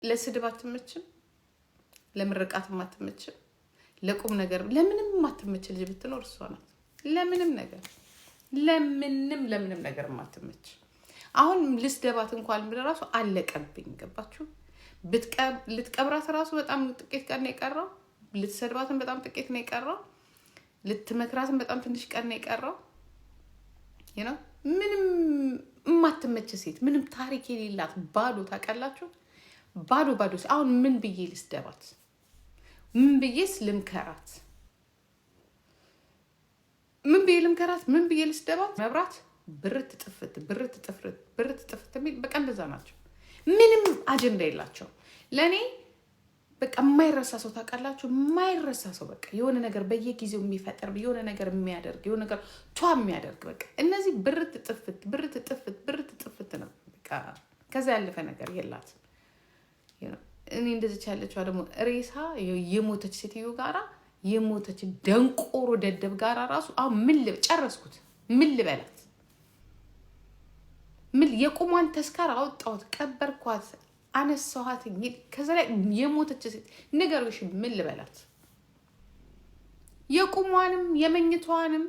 ለስድብ አትመችም፣ ለምርቃት አትመችም፣ ለቁም ነገር ለምንም አትመች ልጅ ብትኖር እሷ ናት። ለምንም ነገር አትመች። አሁን ልስደባት እንኳን ራሱ አለቀብኝ። ገባችሁ? ልትቀብራት ራሱ በጣም ጥቂት ቀን ነው የቀረው። ልትሰድባትን በጣም ጥቂት ነው የቀረው። ልትመክራትን በጣም ትንሽ ቀን ነው የቀረው። ምንም የማትመች ሴት፣ ምንም ታሪክ የሌላት ባዶ፣ ታውቃላችሁ? ባዶ አሁን ምን ብዬ ልስደባት? ምን ብዬስ ልምከራት? ምን ብዬ ልስደባት? መብራት ብርት ጥፍት የሚል በቃ እንደዛ ናቸው። ምንም አጀንዳ የላቸው ለእኔ። በቃ የማይረሳ ሰው ታውቃላችሁ? የማይረሳ ሰው በቃ የሆነ ነገር በየጊዜው የሚፈጠር የሆነ ነገር የሚያደርግ የሆነ ነገር የሚያደርግ በቃ እነዚህ ብርት ጥፍት ነው በቃ። ከዛ ያለፈ ነገር የላት። እኔ እንደዚች ያለችዋ ደግሞ ሬሳ የሞተች ሴትዮ ጋራ የሞተች ደንቆሮ ደደብ ጋራ ራሱ አሁን ጨረስኩት። ምን ልበላት? የቁሟን ተስካር አወጣሁት፣ ቀበርኳት፣ አነሳኋት። ከዛ ላይ የሞተች ሴት ንገሩሽ፣ ምን ልበላት? የቁሟንም የመኝቷንም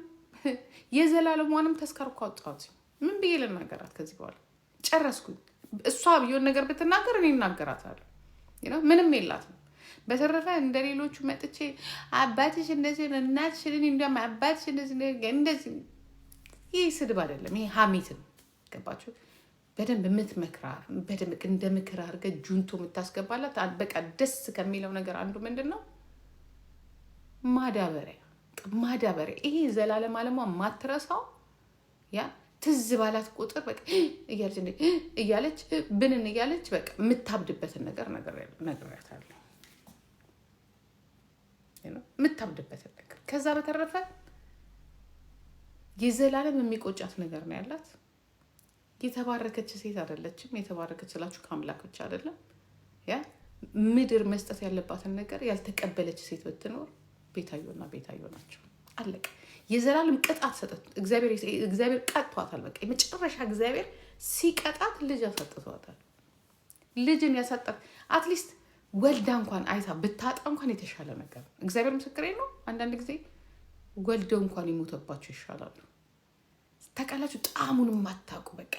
የዘላለሟንም ተስካር እኮ አወጣሁት። ምን ብዬ ልናገራት? ከዚህ በኋላ ጨረስኩኝ። እሷ ቢሆን ነገር ብትናገር እኔ እናገራታለሁ። ምንም የላትም። በተረፈ እንደሌሎቹ መጥቼ አባትሽ እንደዚህ እናትሽ እንደም አባትሽ እንደዚህ ይሄ ስድብ አይደለም፣ ይሄ ሀሜት ነው። ገባችሁ? በደንብ የምትመክራ በደንብ እንደ ምክር አድርገህ ጁንቶ የምታስገባላት በቃ ደስ ከሚለው ነገር አንዱ ምንድን ነው? ማዳበሪያ። ይሄ ዘላለም አለሟ ማትረሳው ያ ትዝ ባላት ቁጥር በቃ እያለች ብንን እያለች በቃ የምታብድበትን ነገር ነግሬያታለሁ። የምታብድበትን ነገር። ከዛ በተረፈ የዘላለም የሚቆጫት ነገር ነው ያላት። የተባረከች ሴት አይደለችም። የተባረከች ስላችሁ ከአምላክ ብቻ አይደለም። ያ ምድር መስጠት ያለባትን ነገር ያልተቀበለች ሴት ብትኖር ቤታዮ ናቸው። አለቀ። የዘላለም ቅጣት ሰጠት። እግዚአብሔር ቀጥቷታል። በቃ የመጨረሻ እግዚአብሔር ሲቀጣት ልጅ ያሳጥቷታል። ልጅን ያሳጣት አትሊስት ወልዳ እንኳን አይታ ብታጣ እንኳን የተሻለ ነገር ነው። እግዚአብሔር ምስክሬ ነው። አንዳንድ ጊዜ ወልደው እንኳን ይሞተባቸው ይሻላሉ። ታውቃላችሁ? ጣዕሙን የማታውቁ በቃ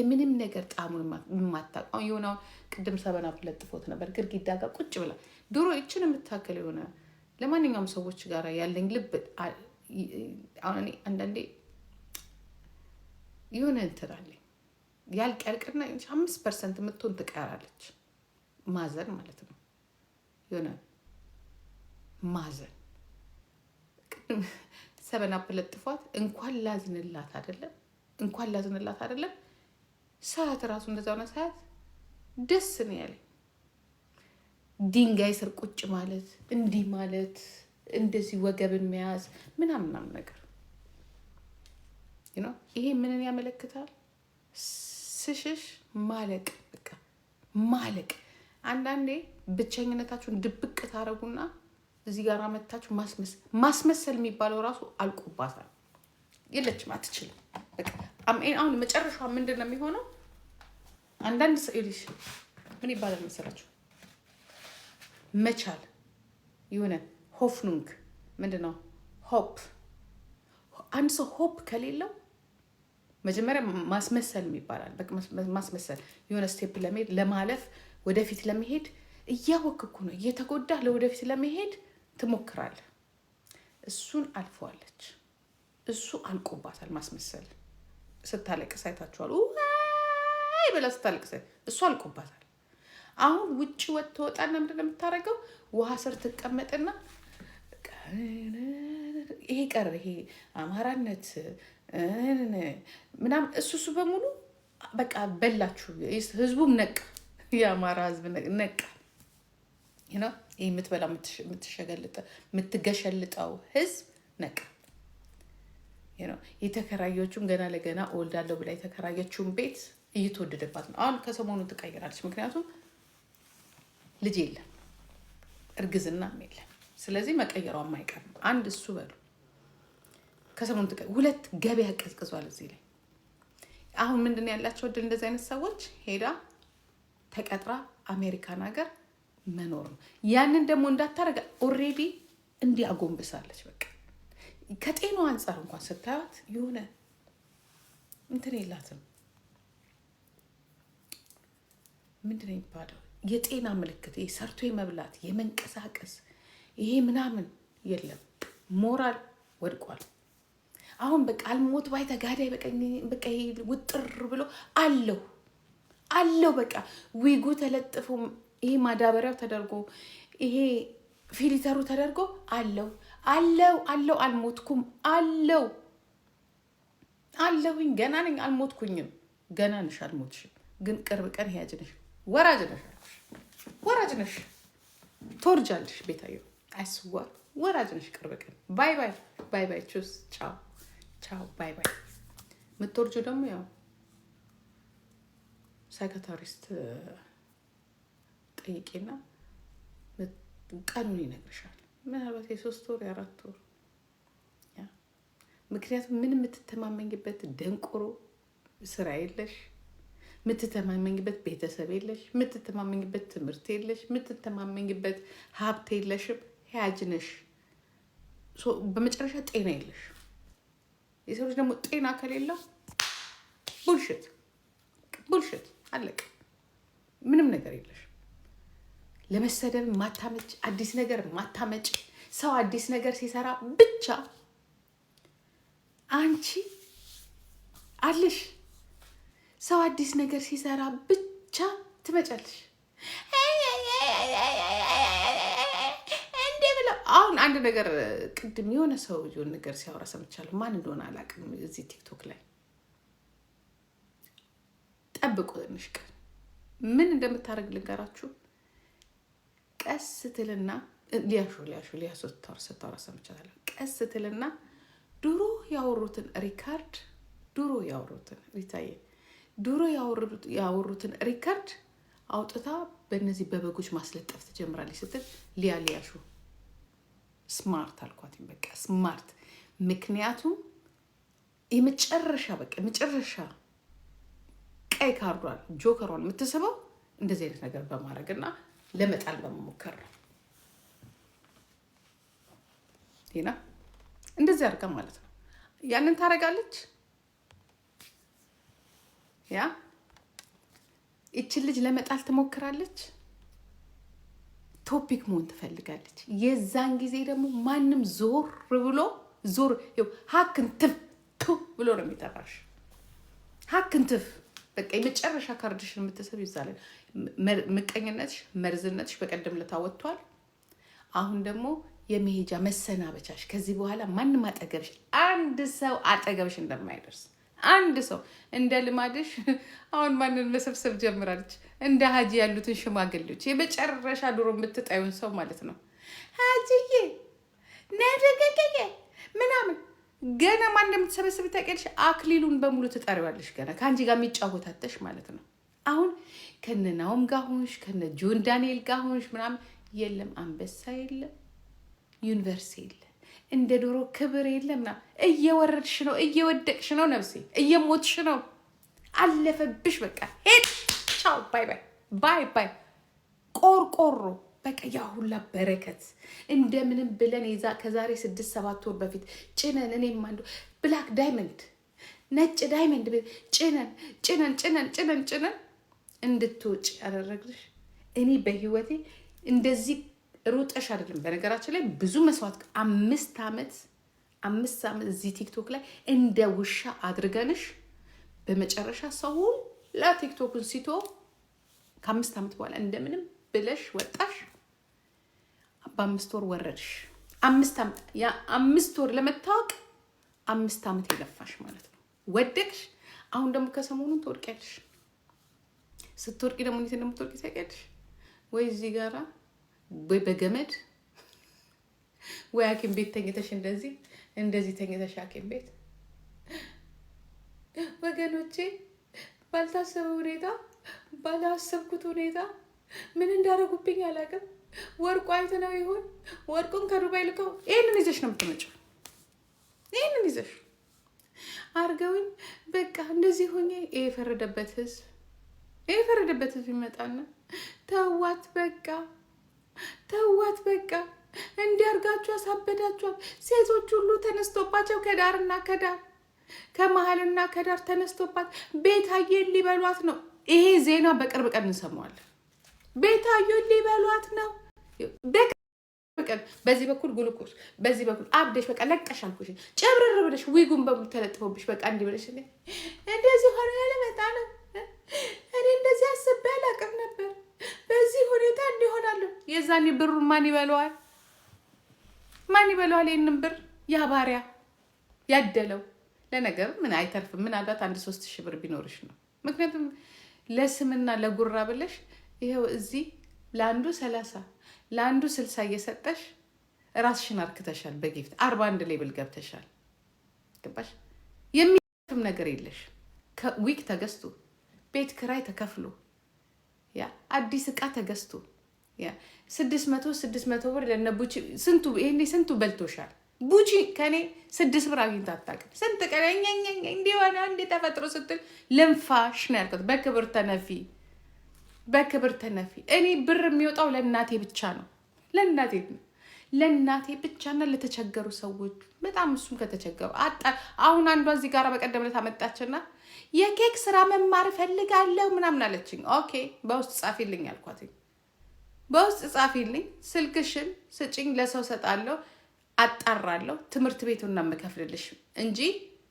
ምንም ነገር ጣዕሙን የማታውቁ። የሆነው ቅድም ሰበና ለጥፎት ነበር ግድግዳ ጋር ቁጭ ብላ ድሮ ይችን የምታከል የሆነ ለማንኛውም ሰዎች ጋር ያለኝ ልብ አሁን እኔ አንዳንዴ የሆነ እንትን አለኝ ያልቀርቅና 5% የምትሆን ትቀራለች። ማዘን ማለት ነው። የሆነ ማዘን ሰበና ለጥፏት እንኳን ላዝንላት አይደለም ሰዓት ራሱ እንደዛ ሆነ። ሰዓት ደስ ነው ያለኝ። ድንጋይ ስር ቁጭ ማለት እንዲህ ማለት እንደዚህ ወገብን መያዝ ምናምን ነገር ይሄ ምንን ያመለክታል? ስሽሽ ማለቅ። በቃ ማለቅ። አንዳንዴ ብቸኝነታችሁን ድብቅ ታረጉና እዚህ ጋር መታችሁ ማስመሰል የሚባለው ራሱ አልቆባታል። የለችም፣ አትችልም። በቃ አሁን መጨረሻው ምንድን ነው የሚሆነው? አንዳንድ ሰዎች ምን ይባላል መሰላችሁ? መቻል የሆነ ሆፍኑንግ ምንድን ነው? ሆፕ። አንድ ሰው ሆፕ ከሌለው መጀመሪያ ማስመሰል ይባላል። በቃ ማስመሰል የሆነ ስቴፕ ለመሄድ ለማለፍ ወደፊት ለመሄድ እያወቅኩ ነው እየተጎዳ ለወደፊት ለመሄድ ትሞክራለህ። እሱን አልፈዋለች። እሱ አልቆባታል። ማስመሰል ስታለቅስ አይታችኋል። ወይ ብላ ስታለቅስ እሱ አልቆባታል። አሁን ውጭ ወጣና ምንድን ነው የምታደርገው? ውሃ ስር ትቀመጥና ይሄ ቀረ ይሄ አማራነት ምናምን እሱ በሙሉ በቃ በላችሁ። ህዝቡም ነቃ። የአማራ ህዝብ ነቃ። ይሄ የምትበላ የምትገሸልጠው ህዝብ ነቃ። የተከራየችውም ገና ለገና እወልዳለሁ ብላ የተከራየችውን ቤት እየተወደደባት ነው። አሁን ከሰሞኑ ትቀይራለች። ምክንያቱም ልጅ የለም፣ እርግዝናም የለም። ስለዚህ መቀየሯ የማይቀር ነው። አንድ እሱ በሉ ከሰሞኑ ሁለት ገበያ ቀዝቅዟል እዚህ ላይ። አሁን ምንድን ያላቸው እድል እንደዚህ አይነት ሰዎች ሄዳ ተቀጥራ አሜሪካን ሀገር መኖር ነው። ያንን ደግሞ እንዳታረጋ ኦሬዲ እንዲያጎንብሳለች። በቃ ከጤናው አንጻር እንኳን ስታዩት የሆነ እንትን የላትም። ምንድን ነው የሚባለው? የጤና ምልክት ይሄ ሰርቶ የመብላት የመንቀሳቀስ ይሄ ምናምን የለም። ሞራል ወድቋል። አሁን በቃ አልሞት ባይ ተጋዳይ በቃ ይሄ ውጥር ብሎ አለው በቃ ዊጉ ተለጥፎ ይሄ ማዳበሪያው ተደርጎ ይሄ ፊልተሩ ተደርጎ አለው አልሞትኩም አለሁኝ ገና ነኝ አልሞትኩኝም። ገና ነሽ አልሞትሽም፣ ግን ቅርብ ቀን ያጅ ነሽ ወራጅ ነሽ ትወርጃለሽ። ቤታየው አይስዋር ወራጅ ነሽ ቅርብ ቀን። ባይ ቹስ ቻው ባይ። የምትወርጂው ደግሞ ያው ሳይካትሪስት ጠይቄና ቀኑን ይነግርሻል። ምናልባት የ3 ወር የ4 ወር። ምክንያቱም ምን የምትተማመኝበት ደንቆሮ ስራ የለሽ፣ የምትተማመኝበት ቤተሰብ የለሽ፣ የምትተማመኝበት ትምህርት የለሽ፣ የምትተማመኝበት ሀብት የለሽም። ያጅ ነሽ። በመጨረሻ ጤና የለሽ። የሰው ልጅ ደግሞ ጤና ከሌለው ቡልሽት አለቀ። ምንም ነገር የለሽ። ለመሰደብ ማታመጭ፣ አዲስ ነገር ማታመጭ። ሰው አዲስ ነገር ሲሰራ ብቻ አንቺ አለሽ። ሰው አዲስ ነገር ሲሰራ ብቻ ትመጫለሽ። እንዴ ብለው አሁን አንድ ነገር ቅድም የሆነ ሰው የሆነ ነገር ሲያወራ ሰምቻለሁ። ማን እንደሆነ አላውቅም። እዚህ ቲክቶክ ላይ ጠብቁ ትንሽ ቀን ምን እንደምታደርግ ልንገራችሁ። ቀስ ትልና ሊያሾ ስታወራ ሰምቻለሁ። ቀስ ትልና ድሮ ያወሩትን ሪካርድ ያወሩትን ሪካርድ አውጥታ በእነዚህ በበጎች ማስለጠፍ ትጀምራለች ስትል ሊያሾ ስማርት አልኳት። በቃ ስማርት። ምክንያቱም የመጨረሻ ቀይ ካርዷን ጆከሯን የምትስበው እንደዚህ አይነት ነገር በማድረግና ለመጣል በመሞከር ነው። ይና እንደዚህ አድርጋ ማለት ነው ያንን ታረጋለች። ያ እቺን ልጅ ለመጣል ትሞክራለች። ቶፒክ መሆን ትፈልጋለች። የዛን ጊዜ ደግሞ ማንም ዞር ሀክንትፍ ብሎ ነው የሚጠራሽ። ሀክንትፍ በቃ የመጨረሻ ካርድሽን የምትሰብ ይዛለን። ምቀኝነትሽ፣ መርዝነትሽ በቀደም ለታወጥቷል። አሁን ደግሞ የመሄጃ መሰናበቻሽ። ከዚህ በኋላ ማንም አጠገብሽ፣ አንድ ሰው አጠገብሽ እንደማይደርስ፣ አንድ ሰው እንደ ልማድሽ አሁን ማንን መሰብሰብ ጀምራለች። እንደ ሀጂ ያሉትን ሽማግሌዎች የመጨረሻ ድሮ የምትጣዩን ሰው ማለት ነው። ሀጂዬ ነደገገገ ምናምን ገና ማን እንደምትሰበስብ ታውቂያለሽ። አክሊሉን በሙሉ ትጠሪዋለሽ። ገና ከአንቺ ጋር የሚጫወታተሽ ማለት ነው። አሁን ከነናውም ጋር ሆንሽ፣ ከነ ጆን ዳንኤል ጋር ሆንሽ ምናምን የለም። አንበሳ የለም፣ ዩኒቨርሲቲ የለም፣ እንደ ዶሮ ክብር የለም። ና እየወረድሽ ነው፣ እየወደቅሽ ነው፣ ነፍሴ እየሞትሽ ነው። አለፈብሽ። በቃ ሄድ። ቻው ባይ። ቆርቆሮ በቃ ያ ሁላ በረከት እንደምንም ብለን ከዛሬ 6-7 ወር በፊት ጭነን እኔም አንዱ ብላክ ዳይመንድ ነጭ ዳይመንድ ጭነን እንድትወጪ ያደረግልሽ እኔ በህይወቴ እንደዚህ ሩጠሽ አይደለም። በነገራችን ላይ ብዙ መስዋዕት 5 ዓመት እዚህ ቲክቶክ ላይ እንደ ውሻ አድርገንሽ በመጨረሻ ሰው ሁላ ቲክቶክን ሲቶ ከ5 ዓመት በኋላ እንደምንም ብለሽ ወጣሽ። በ5 ወር ወረድሽ። 5 ዓመት 5 ወር ለመታወቅ 5 ዓመት የለፋሽ ማለት ነው። ወደቅሽ። አሁን ደግሞ ከሰሞኑን ትወድቂያለሽ። ስትወድቂ ደግሞ እንዴት እንደምትወድቂ ታውቂያለሽ ወይ? እዚህ ጋራ ወይ በገመድ ወይ ሐኪም ቤት ተኝተሽ እንደዚህ ተኝተሽ ሐኪም ቤት። ወገኖቼ ባልታሰበ ሁኔታ ባላሰብኩት ሁኔታ ምን እንዳደረጉብኝ አላውቅም። ወርቁ አይተነው ይሆን? ወርቁን ከዱባይ ልከው ይሄንን ይዘሽ ነው የምትመጪው። ይሄንን ይዘሽ አርገውኝ በቃ እንደዚህ ሆኜ የፈረደበት ህዝብ ይመጣና ተዋት በቃ ተዋት በቃ። እንዲያርጋችሁ አሳበዳችኋል። ሴቶች ሁሉ ተነስቶባቸው ከዳርና ከዳር ከመሀልና ከዳር ተነስቶባት ቤታዬን ሊበሏት ነው። ይሄ ዜና በቅርብ ቀን እንሰማዋለን። ቤታዬን ሊበሏት ነው። በዚህ በኩል ግሉኮስ፣ በዚህ በኩል አብደሽ በቃ ለቀሽ አልኩሽ። ጨብረር ብለሽ ዊጉን በሙሉ ተለጥፎብሽ በቃ እንዲህ ብለሽ እንደዚህ ሆነ ያለመጣ ነው። እኔ እንደዚህ አስቤ አላውቅም ነበር። በዚህ ሁኔታ እንዲሆናለሁ። የዛኔ ብሩን ማን ይበለዋል? ማን ይበለዋል? ይህንን ብር ያ ባሪያ ያደለው። ለነገር ምን አይተርፍም። ምናልባት 1,000-3,000 ብር ቢኖርሽ ነው። ምክንያቱም ለስምና ለጉራ ብለሽ ይኸው እዚህ ለአንዱ 30 ለአንዱ 60 እየሰጠሽ ራስሽን አርክተሻል። በጊፍት 41 ሌብል ገብተሻል። ገባሽ? የሚያርፍም ነገር የለሽ። ዊክ ተገዝቶ ቤት ክራይ ተከፍሎ ያ አዲስ እቃ ተገዝቶ ያ 600 ብር ለነቡቺ ስንቱ ይሄኔ ስንቱ በልቶሻል። ቡቺ ከኔ 6 ብር አግኝታ አታውቅም። ስንት ቀረኛ እንዲሆነ እንደ ተፈጥሮ ስትል ልንፋሽ ነው ያልኩት። በክብር ተነፊ፣ በክብር ተነፊ። እኔ ብር የሚወጣው ለእናቴ ብቻ ነው። ለእናቴ ብቻና ለተቸገሩ ሰዎች በጣም እሱም ከተቸገሩ አሁን አንዷ እዚህ ጋር በቀደም ዕለት አመጣችና የኬክ ስራ መማር ፈልጋለሁ ምናምን አለችኝ። ኦኬ በውስጥ ጻፊልኝ አልኳት። በውስጥ ጻፊልኝ፣ ስልክሽን ስጭኝ፣ ለሰው ሰጣለሁ፣ አጣራለሁ፣ ትምህርት ቤቱን ነው የምከፍልልሽ እንጂ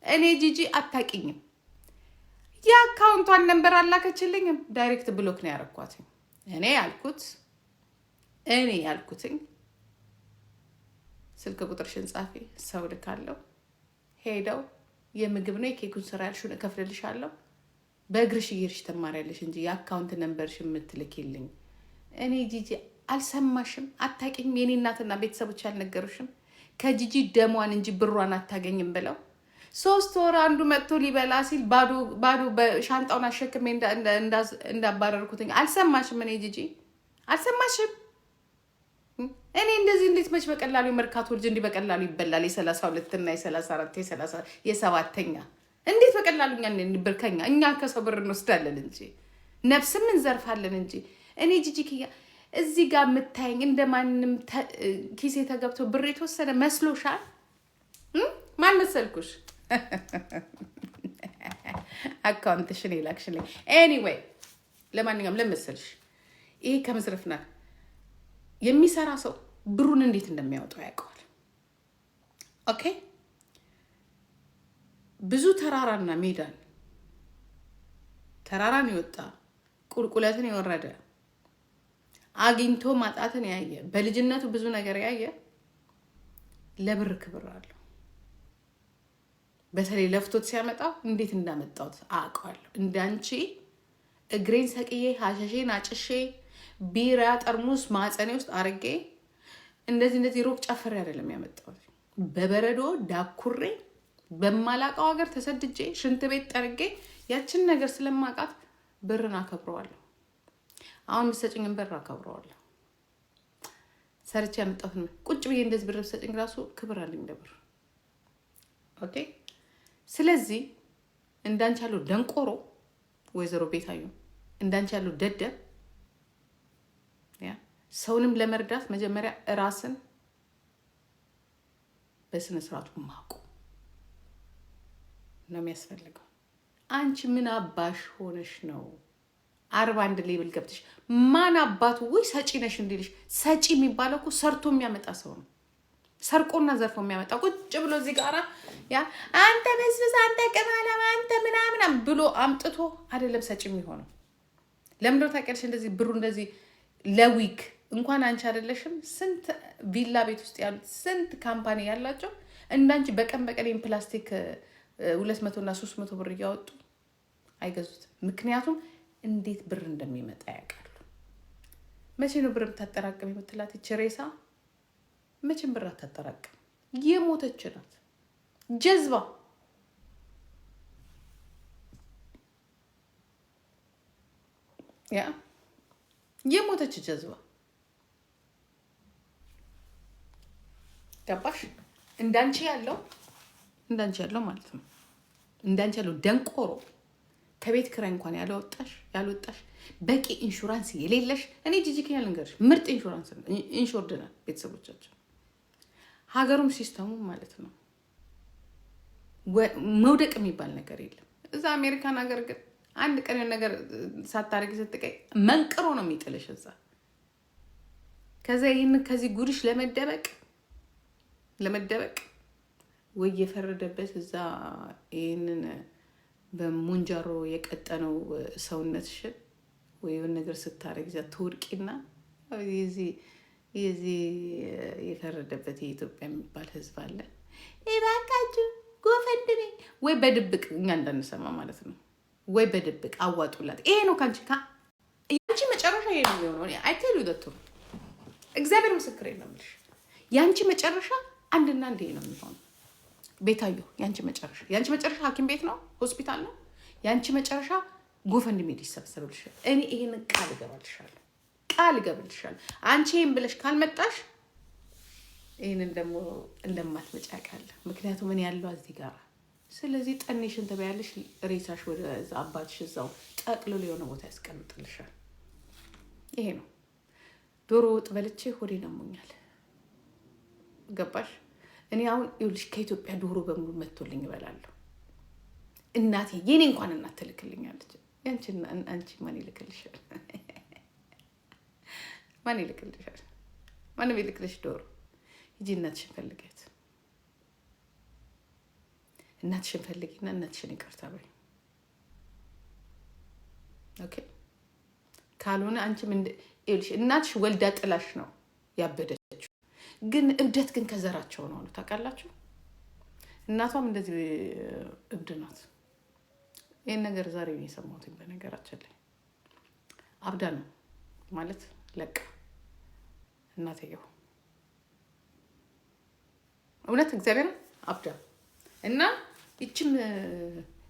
እኔ ጂጂ አታውቂኝም። የአካውንቷን ነንበር አላከችልኝም። ዳይሬክት ብሎክ ነው ያረኳት። እኔ ያልኩትኝ ስልክ ቁጥርሽን ጻፊ፣ ሰው ልካለሁ፣ ሄደው የምግብ ነው የኬኩን ስራ ያልሽውን እከፍልልሻለሁ፣ በእግርሽ እየሄድሽ ትማሪያለሽ እንጂ የአካውንት ነንበርሽ የምትልኪልኝ እኔ ጂጂ አልሰማሽም፣ አታውቂኝም። የኔ እናትና ቤተሰቦች አልነገሩሽም? ከጂጂ ደሟን እንጂ ብሯን አታገኝም ብለው 3 ወር አንዱ መጥቶ ሊበላ ሲል ባዶ በሻንጣውን አሸክሜ እንዳባረርኩትኝ አልሰማሽም? እኔ ጂጂ አልሰማሽም? እኔ እንደዚህ እንዴት መች በቀላሉ የመርካቶ ልጅ እንዲህ በቀላሉ ይበላል? የ32 እና የ34 የ7ኛ እንዴት በቀላሉ እኛ ከሰው ብር እንወስዳለን እንጂ ነፍስም እንዘርፋለን እንጂ። እኔ ጂጂ ኪያ እዚህ ጋር የምታየኝ እንደማንም ኪሴ ተገብቶ ብር የተወሰነ መስሎሻል? ማን መሰልኩሽ? አካውንትሽን ይላክሽልኝ። ኤኒዌይ ለማንኛውም ለመሰልሽ ይሄ ከመዝረፍና የሚሰራ ሰው ብሩን እንዴት እንደሚያወጣው ያውቀዋል። ኦኬ ብዙ ተራራና ተራራን የወጣ ቁልቁለትን የወረደ አግኝቶ ማጣትን ያየ በልጅነቱ ብዙ ነገር ያየ ለብር ክብር አለው። በተለይ ለፍቶት ሲያመጣው እንዴት እንዳመጣውት አውቀዋለሁ። እንዳንቺ እግሬን ሰቅዬ ሀሸሼን አጭሼ ቢራ ጠርሙስ ማጸኔ ውስጥ አርጌ እንደዚህ ሮቅ ጨፍሬ አይደለም ያመጣሁት። በበረዶ ዳኩሬ በማላውቀው ሀገር ተሰድጄ ሽንት ቤት ጠርጌ ያችን ነገር ስለማውቃት ብርን አከብረዋለሁ። አሁን የምትሰጭኝን ብር አከብረዋለሁ። ሰርቼ ያመጣሁትን ቁጭ ብዬ እንደዚህ ብር ብትሰጭኝ ራሱ ክብር አለኝ ለብር። ኦኬ ስለዚህ እንዳንቺ ያለው ደንቆሮ ወይዘሮ ቤታዩ እንዳንቺ ያለው ደደብ ሰውንም ለመርዳት መጀመሪያ ራስን በስነ ስርዓቱ ማቁ ነው የሚያስፈልገው። አንቺ ምን አባሽ ሆነሽ ነው 41 ሌብል ገብተሽ? ማን አባቱ ወይ ሰጪ ነሽ እንዲልሽ? ሰጪ የሚባለው እኮ ሰርቶ የሚያመጣ ሰው ነው። ሰርቆና ዘርፎ የሚያመጣ ቁጭ ብሎ እዚህ ጋራ አንተ በስብስ አንተ ቅማላም አንተ ምናምን ብሎ አምጥቶ አይደለም ሰጪ የሚሆነው። ለምን ነው ታውቂያለሽ? እንደዚህ ብሩ እንደዚህ ለዊክ እንኳን አንቺ አይደለሽም ስንት ቪላ ቤት ውስጥ ያሉት ስንት ካምፓኒ ያላቸው እንዳንቺ በቀን ፕላስቲክ 200 እና 300 ብር እያወጡ አይገዙትም። ምክንያቱም እንዴት ብር እንደሚመጣ ያውቃሉ። መቼ ነው ብር የምታጠራቅም የምትላት ይህች ሬሳ? መቼም ብር አታጠራቅም። የሞተች ናት ጀዝባ። የሞተች ጀዝባ። ገባሽ? እንዳንቺ ያለው ማለት ነው። እንዳንቺ ያለው ደንቆሮ ከቤት ክራይ እንኳን ያልወጣሽ በቂ ኢንሹራንስ የሌለሽ እኔ ጂጂኪያ ልንገርሽ ምርጥ ኢንሹራንስ ኢንሹርድ ናት ቤተሰቦቻችን ሀገሩም ሲስተሙም ማለት ነው መውደቅ የሚባል ነገር የለም እዛ አሜሪካን ሀገር ግን አንድ ቀን ነገር ሳታረጊ ስትቀይ መንቅሮ ነው የሚጥልሽ እዛ ከዛ ከዚህ ጉድሽ ለመደበቅ ወይ የፈረደበት እዛ ይሄንን በሙንጃሮ የቀጠነው ሰውነትሽን ወይ የሆነ ነገር ስታረግ እዛ ትወድቂና የዚህ የፈረደበት የኢትዮጵያ የሚባል ህዝብ አለ እባካችሁ ጎፈንድኔ ወይ በድብቅ እኛ እንዳንሰማ ማለት ነው ወይ በድብቅ አዋጡላት ይሄ ነው ያንቺ መጨረሻ ይሄ ነው የሚሆነው አይቴሉ ደቱ እግዚአብሔር ምስክሬ ነው የምልሽ ያንቺ መጨረሻ አንድና አንድ ይሄ ነው የሚሆነው ቤታዮ ያንቺ መጨረሻ ሐኪም ቤት ነው ሆስፒታል ነው ያንቺ መጨረሻ ጎፈንድሜ ይሰበሰብልሻል እኔ ይሄንን ቃል እገባልሻለሁ አንቺ ይሄን ብለሽ ካልመጣሽ ይሄንን ደግሞ እንደማትመጪ አውቃለሁ ምክንያቱም እኔ ያለው እዚህ ጋር ስለዚህ ጠኔሽን ተበያለሽ ሬሳሽ ወደ አባትሽ እዛው ጠቅልሎ የሆነ ቦታ ያስቀምጥልሻል ይሄ ነው ዶሮ ወጥ በልቼ ሆዴን አሞኛል ገባሽ እኔ አሁን ይኸውልሽ ከኢትዮጵያ ዶሮ በሙሉ መጥቶልኝ እበላለሁ እናቴ የኔ እንኳን እናት ትልክልኛለች አንቺ ማን ይልክልሻል ማንም ይልክልሽ ዶሮ ሂጂ እናትሽን ፈልጊያት እናትሽን ፈልጊና እናትሽን ይቅርታ በይ ኦኬ ካልሆነ አንቺም ይኸውልሽ እናትሽ ወልዳ ጥላሽ ነው ያበደችው ግን እብደት ግን ከዘራቸው ነው ታውቃላችሁ እናቷም እንደዚህ እብድ ናት ይሄን ነገር ዛሬ ነው የሰማሁት በነገራችን ላይ አብዳ ነው ማለት ለቃ እናትየው እውነት እግዚአብሔር አብዳ እና ይችም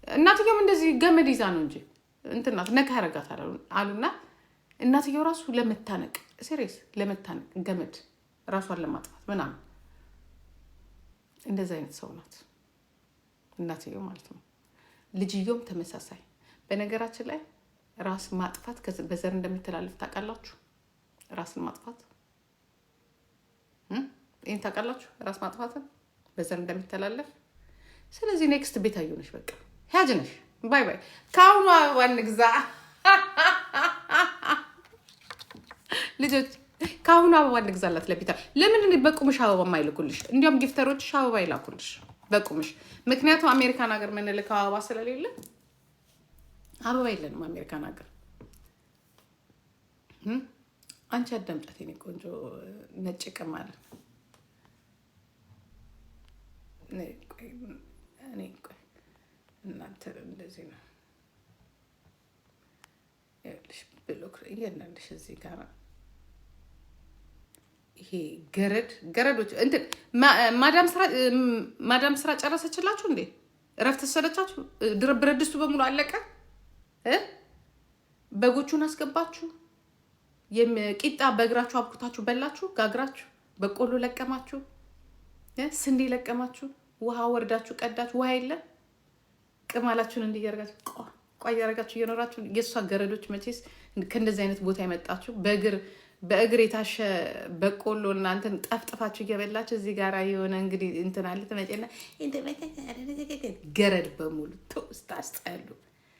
እናትየውም እንደዚህ ገመድ ይዛ ነው እንጂ እንትናት ነካ ያረጋታል አሉና እናትየው ራሱ ለመታነቅ ሲሪየስ ለመታነቅ ገመድ ራሷን ለማጥፋት ምናምን እንደዛ አይነት ሰው ናት እናትየው ማለት ነው ልጅየውም ተመሳሳይ በነገራችን ላይ ራስ ማጥፋት በዘር እንደሚተላለፍ ታውቃላችሁ ራስን ማጥፋት ይሄን ታውቃላችሁ ራስ ማጥፋትን በዘር እንደሚተላለፍ ስለዚህ ኔክስት ቤታዮ ነሽ በቃ ሄጅ ነሽ ባይ ባይ ካሁኑ ዋንግዛ ልጆች ካሁኑ አበባ እንግዛላት ለቤታ ለምን በቁምሽ አበባ ማይልኩልሽ እንዲያውም ጊፍተሮች አበባ ይላኩልሽ በቁምሽ ምክንያቱም አሜሪካን ሀገር ምንልከው አበባ ስለሌለ አበባ የለንም አሜሪካን ሀገር አንቺ አዳምጫት የኔ ቆንጆ ነጭ ቅማል እኔ እናንተ እንደዚህ ነው ያለሽ ብሎክ እያንዳንድሽ እዚህ ጋር ይሄ ገረዶች እንትን ማዳም ስራ ጨረሰችላችሁ እንዴ እረፍት ተሰደቻችሁ ብረት ድስቱ በሙሉ አለቀ በጎቹን አስገባችሁ ቂጣ በእግራችሁ አብኩታችሁ በላችሁ ጋግራችሁ በቆሎ ለቀማችሁ ስንዴ ለቀማችሁ ውሃ ወርዳችሁ ቀዳችሁ ውሃ የለ ቅማላችሁን እንዲያርጋችሁ ቆይ ያረጋችሁ እየኖራችሁ የሷ ገረዶች መቼስ ከእንደዚህ አይነት ቦታ የመጣችሁ በእግር የታሸ በቆሎ እናንተን ጠፍጥፋችሁ እየበላችሁ እዚህ ጋር የሆነ እንግዲህ እንትን አለ ተመጨና ገረድ በሙሉ ታስጣሉ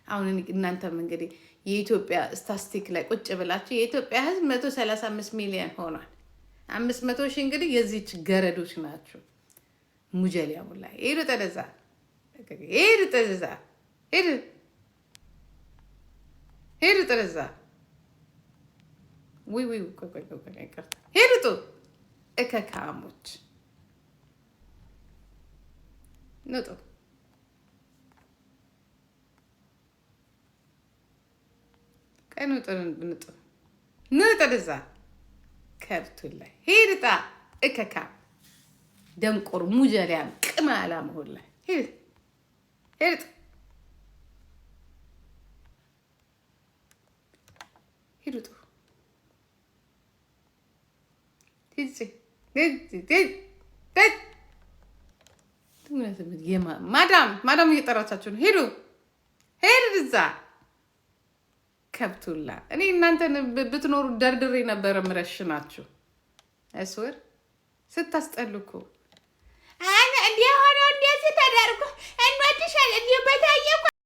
አሁን እናንተም እንግዲህ የኢትዮጵያ ስታስቲክ ላይ ቁጭ ብላችሁ የኢትዮጵያ ሕዝብ 135 ሚሊዮን ሆኗል 500 ሺህ እንግዲህ የዚች ገረዶች ናችሁ ሙጀሊያ ሙላ ሄዱ ተደዛ ሄዱ ተደዛ ወይ ሄዱ እከካሞች ነጡ ንጠደዛ ከብቱን ላይ ሄድጣ እከካ ደንቆር ሙጀሊያም ቅማላ መሆን ላይ ሄድ ሄዱጡ ማዳም እየጠራቻችሁ ነው ሄዱ ሄድ እዛ ከብቱላ። እኔ እናንተን ብትኖሩ ደርድሬ ነበረ ምረሽናችሁ። እስወር ስታስጠልኩ